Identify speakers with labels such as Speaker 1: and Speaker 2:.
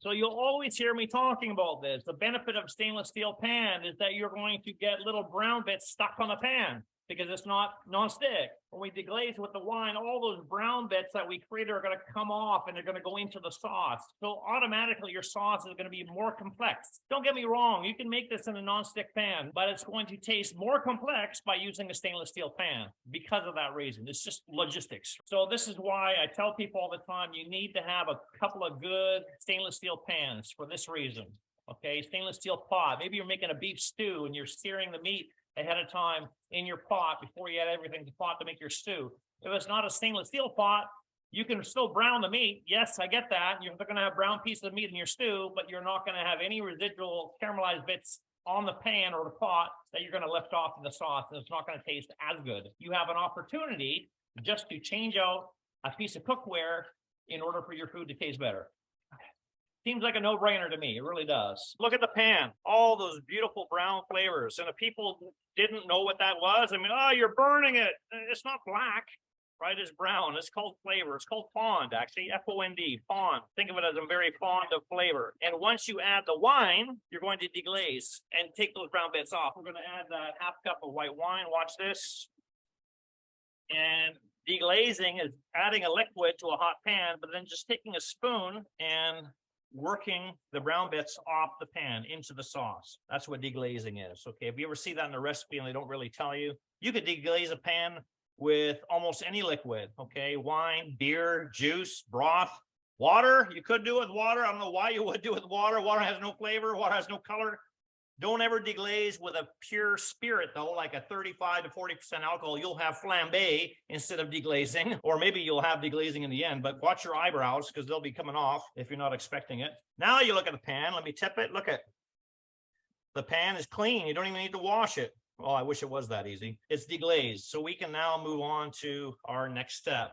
Speaker 1: So you'll always hear me talking about this. The benefit of stainless steel pan is that you're going to get little brown bits stuck on the pan because it's not non-stick. When we deglaze with the wine, all those brown bits that we created are going to come off and they're going to go into the sauce. So automatically your sauce is going to be more complex. Don't get me wrong, you can make this in a non-stick pan, but it's going to taste more complex by using a stainless steel pan because of that reason. It's just logistics. So this is why I tell people all the time, you need to have a couple of good stainless steel pans for this reason. Okay, stainless steel pot. Maybe you're making a beef stew and you're searing the meat ahead of time in your pot before you add everything to the pot to make your stew. If it's not a stainless steel pot, you can still brown the meat. Yes, I get that. You're going to have brown pieces of meat in your stew, but you're not going to have any residual caramelized bits on the pan or the pot that you're going to lift off in the sauce, and it's not going to taste as good. You have an opportunity just to change out a piece of cookware in order for your food to taste better. Seems like a no-brainer to me. It really does. Look at the pan. All those beautiful brown flavors. And if people didn't know what that was, I mean, oh, you're burning it. It's not black, right? It's brown. It's called flavor. It's called fond, actually. F-O-N-D, fond. Think of it as I'm very fond of flavor. And once you add the wine, you're going to deglaze and take those brown bits off. We're going to add that half cup of white wine. Watch this. And deglazing is adding a liquid to a hot pan, but then just taking a spoon and working the brown bits off the pan into the sauce. That's what deglazing is. Okay, if you ever see that in the recipe and they don't really tell you, you could deglaze a pan with almost any liquid. Okay, wine, beer, juice, broth, water. You could do it with water. I don't know why you would do it with water. Water has no flavor. Water has no color. Don't ever deglaze with a pure spirit, though, like a 35 to 40% alcohol. You'll have flambe instead of deglazing, or maybe you'll have deglazing in the end, but watch your eyebrows because they'll be coming off if you're not expecting it. Now you look at the pan. Let me tip it. Look at the pan is clean. You don't even need to wash it. Oh, I wish it was that easy. It's deglazed. So we can now move on to our next step.